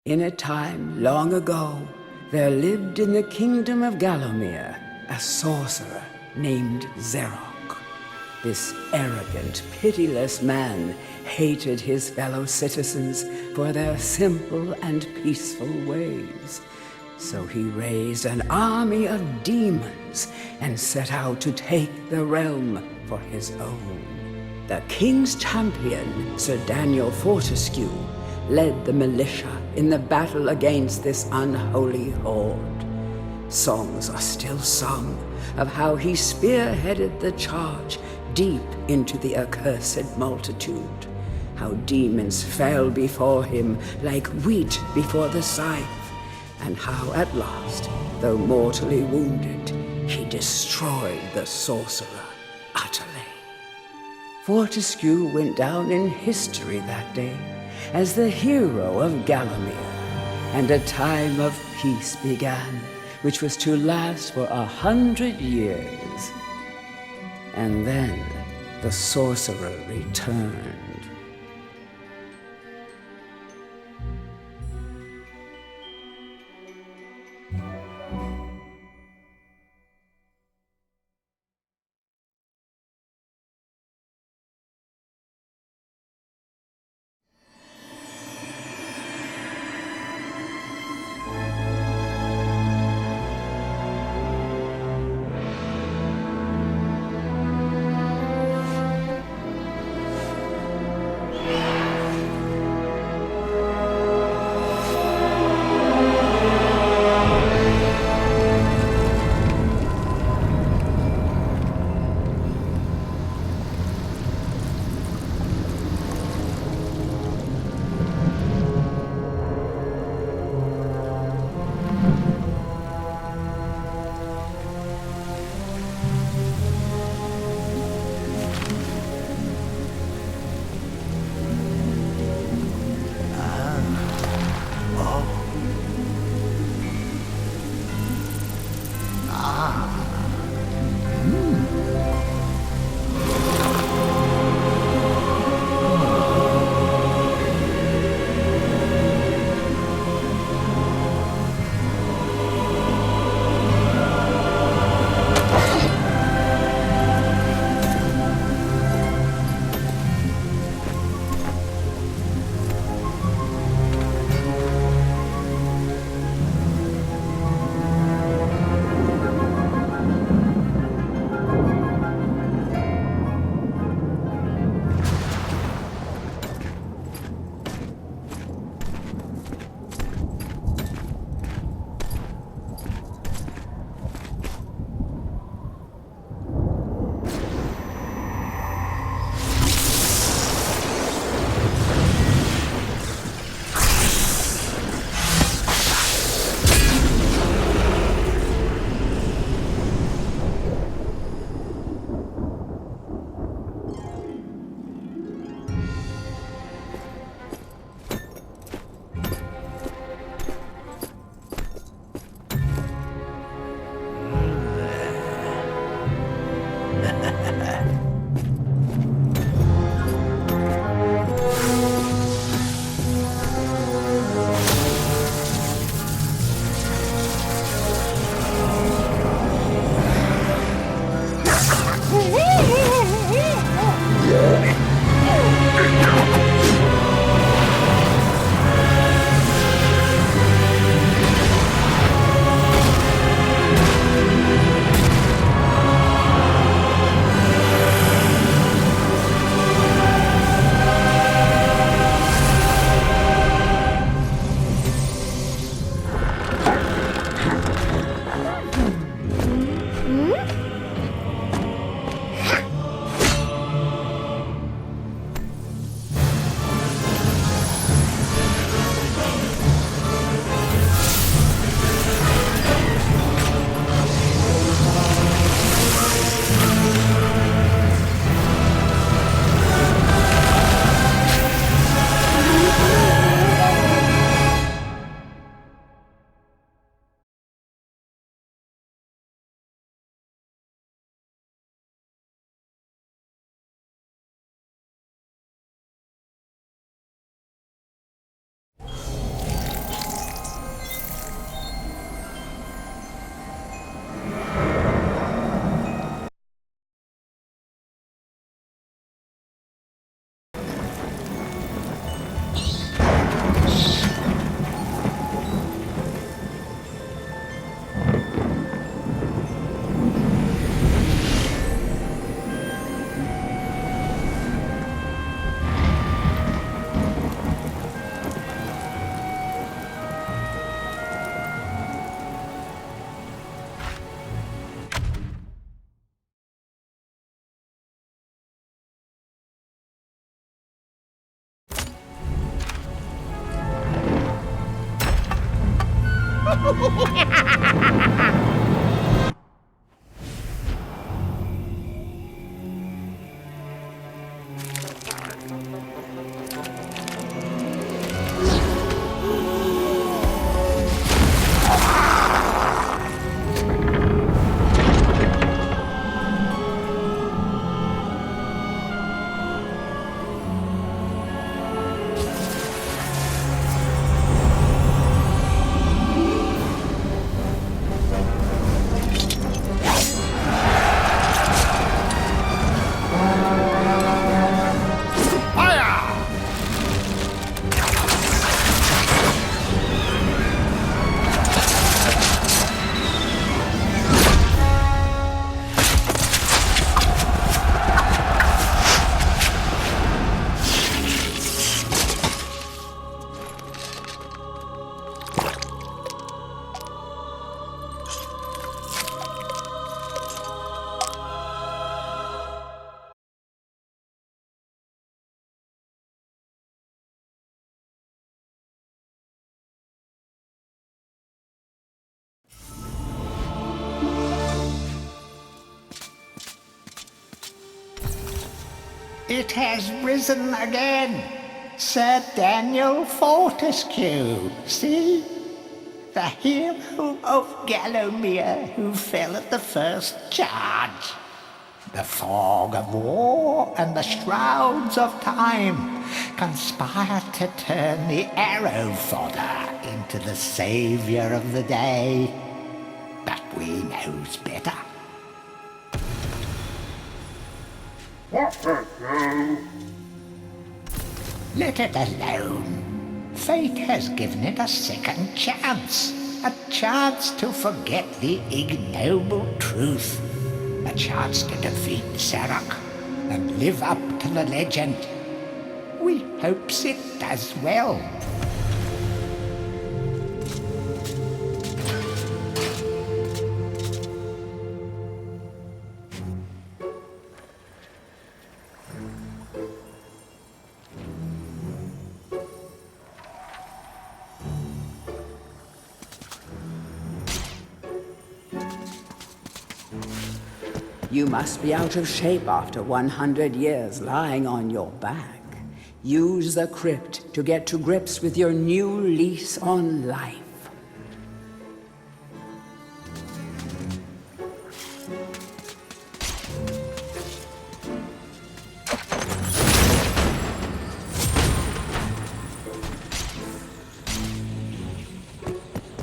In a time long ago, there lived in the kingdom of Gallowmere a sorcerer named Zerok. This arrogant, pitiless man hated his fellow citizens for their simple and peaceful ways. So he raised an army of demons and set out to take the realm for his own. The king's champion, Sir Daniel Fortesque, led the militia in the battle against this unholy horde. Songs are still sung of how he spearheaded the charge deep into the accursed multitude, how demons fell before him like wheat before the scythe, and how at last, though mortally wounded, he destroyed the sorcerer utterly. Fortesque went down in history that day as the hero of Gallowmere, and a time of peace began, which was to last for 100 years. And then the sorcerer returned. It has risen again. Sir Daniel Fortesque, see? The hero of Gallowmere who fell at the first charge. The fog of war and the shrouds of time conspire to turn the arrow fodder into the saviour of the day. But we knows better. Let it alone. Fate has given it a second chance. A chance to forget the ignoble truth. A chance to defeat Zarok and live up to the legend. We hopes it does well. You must be out of shape after 100 years lying on your back. Use the Crypt to get to grips with your new lease on life.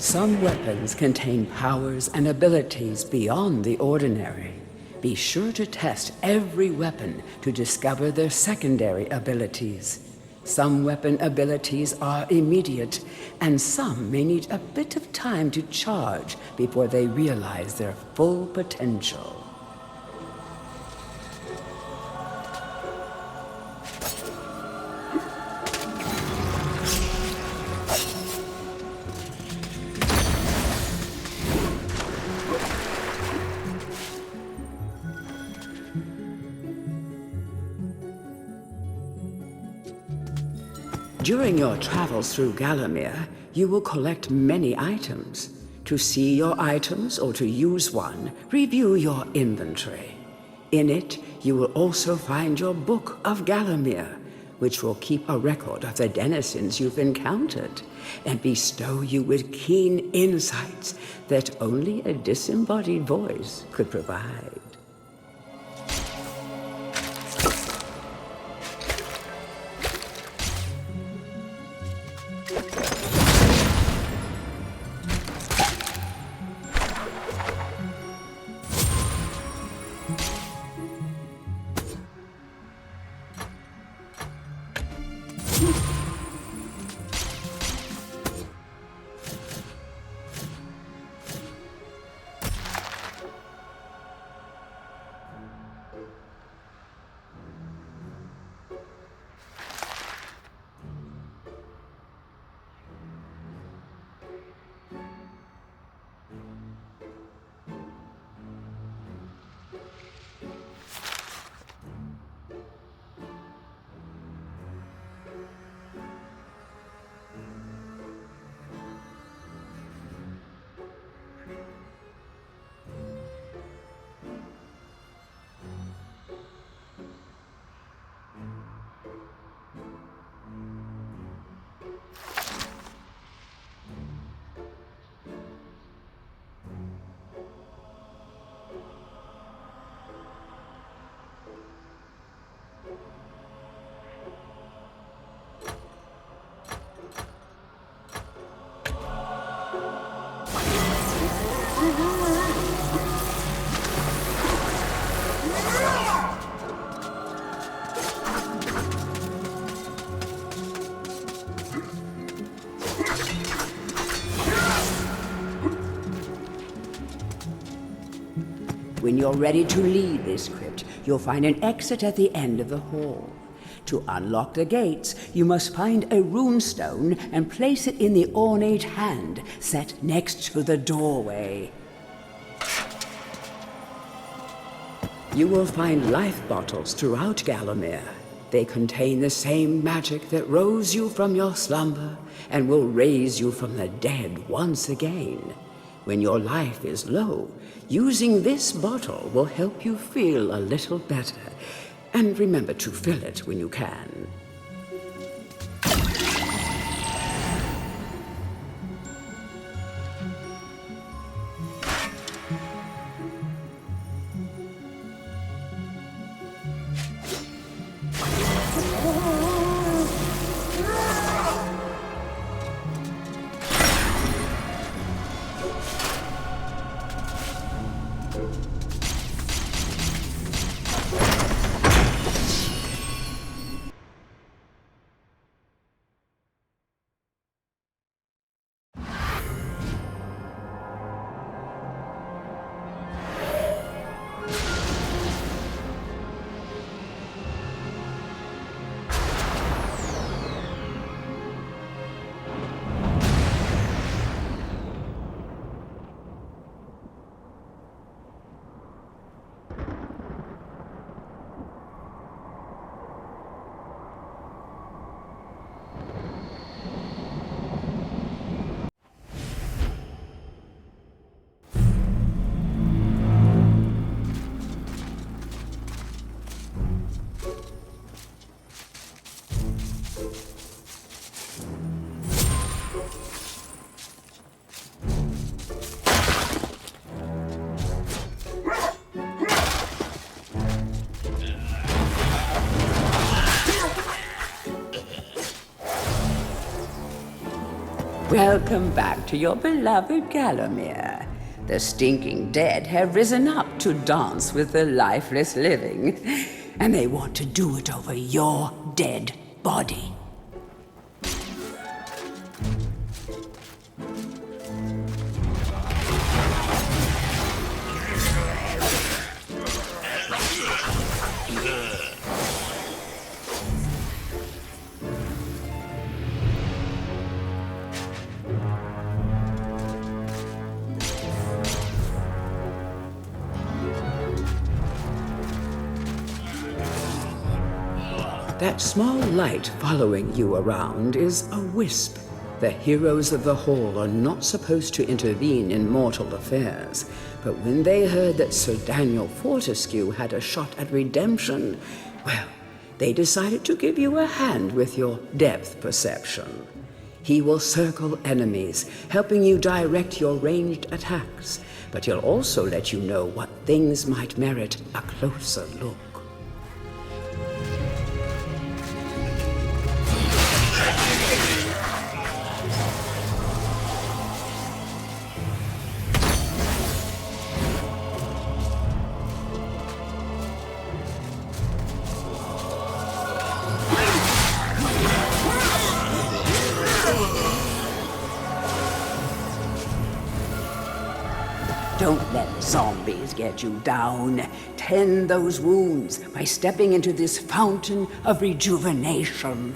Some weapons contain powers and abilities beyond the ordinary. Be sure to test every weapon to discover their secondary abilities. Some weapon abilities are immediate, and some may need a bit of time to charge before they realize their full potential. During your travels through Gallowmere, you will collect many items. To see your items or to use one, review your inventory. In it, you will also find your Book of Gallowmere, which will keep a record of the denizens you've encountered and bestow you with keen insights that only a disembodied voice could provide. When you're ready to leave this crypt, you'll find an exit at the end of the hall. To unlock the gates, you must find a runestone and place it in the ornate hand set next to the doorway. You will find life bottles throughout Gallowmere. They contain the same magic that rose you from your slumber and will raise you from the dead once again. When your life is low, using this bottle will help you feel a little better. And remember to fill it when you can. Welcome back to your beloved Gallowmere. The stinking dead have risen up to dance with the lifeless living, and they want to do it over your dead body. That small light following you around is a wisp. The heroes of the Hall are not supposed to intervene in mortal affairs, but when they heard that Sir Daniel Fortesque had a shot at redemption, well, they decided to give you a hand with your depth perception. He will circle enemies, helping you direct your ranged attacks, but he'll also let you know what things might merit a closer look. Don't let zombies get you down. Tend those wounds by stepping into this fountain of rejuvenation.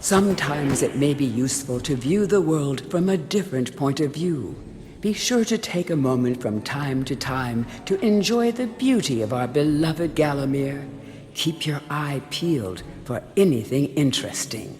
Sometimes it may be useful to view the world from a different point of view. Be sure to take a moment from time to time to enjoy the beauty of our beloved Gallowmere. Keep your eye peeled for anything interesting.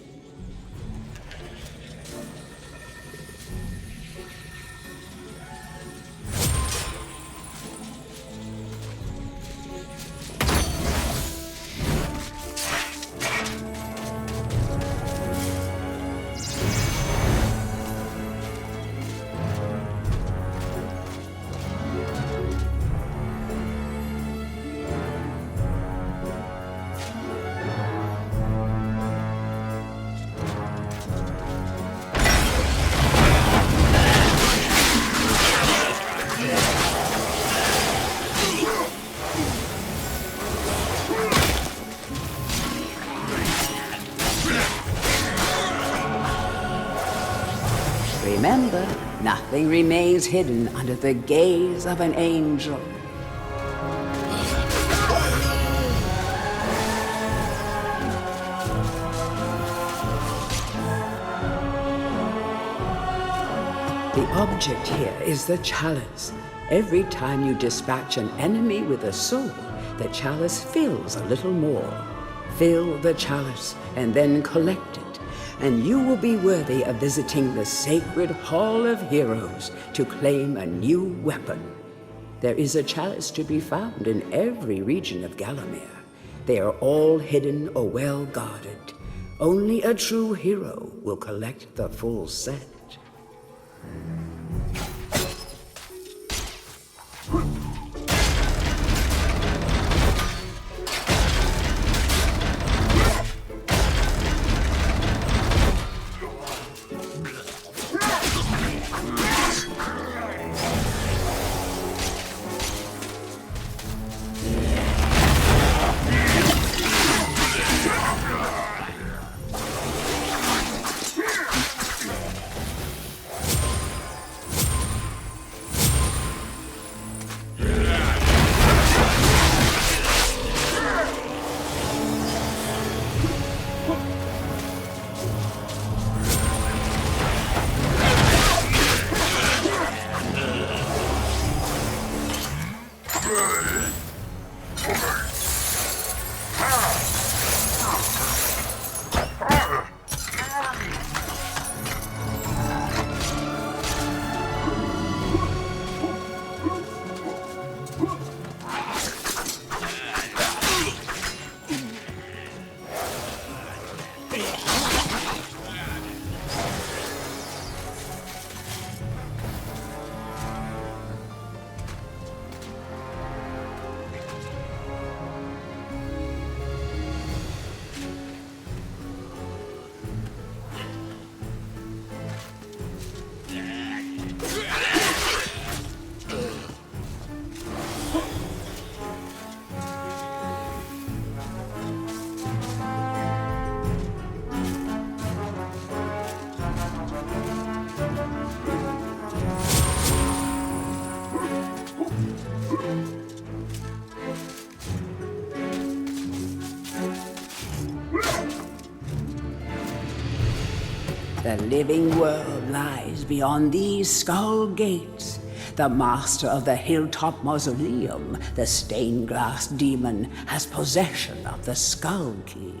Nothing remains hidden under the gaze of an angel. The object here is the chalice. Every time you dispatch an enemy with a sword, the chalice fills a little more. Fill the chalice and then collect it, and you will be worthy of visiting the sacred Hall of Heroes to claim a new weapon. There is a chalice to be found in every region of Gallowmere. They are all hidden or well guarded. Only a true hero will collect the full set. The living world lies beyond these skull gates. The master of the hilltop mausoleum, the stained glass demon, has possession of the skull key.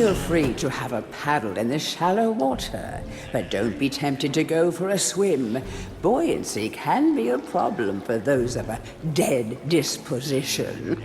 Feel free to have a paddle in the shallow water, but don't be tempted to go for a swim. Buoyancy can be a problem for those of a dead disposition.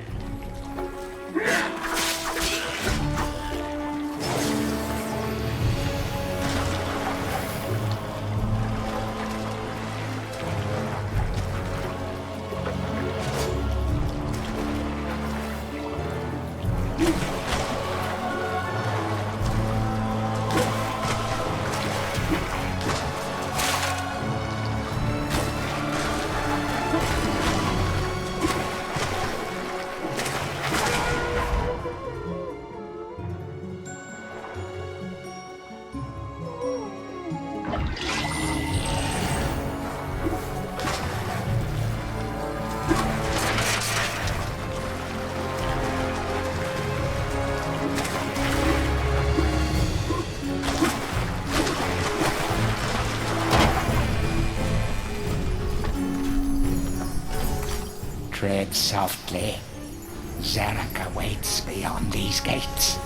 Tread softly. Zarek awaits beyond these gates.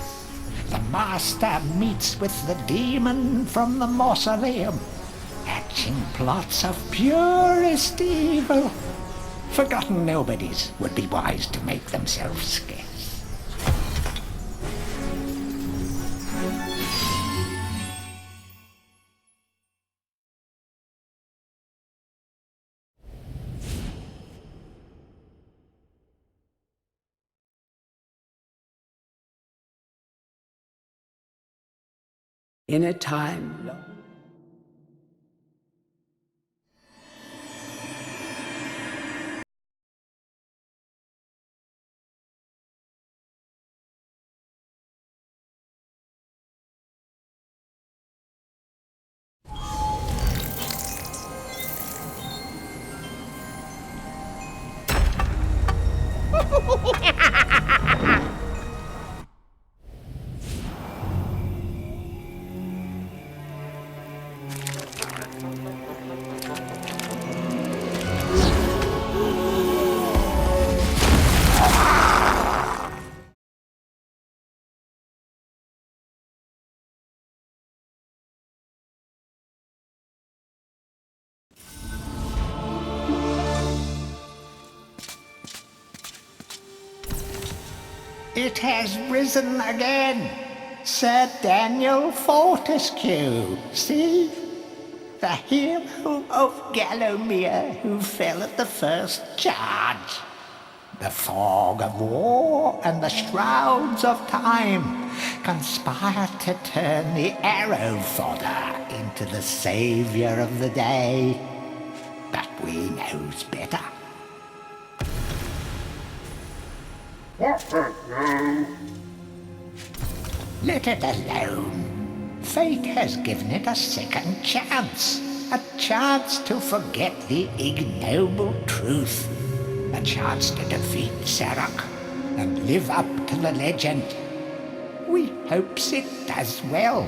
The Master meets with the demon from the mausoleum, hatching plots of purest evil. Forgotten nobodies would be wise to make themselves scarce. In a time long... It has risen again. Sir Daniel Fortesque, see? The hero of Gallowmere who fell at the first charge. The fog of war and the shrouds of time conspire to turn the arrow fodder into the saviour of the day. But we knows better. Let it alone. Fate has given it a second chance. A chance to forget the ignoble truth. A chance to defeat Zarek and live up to the legend. We hopes it does well.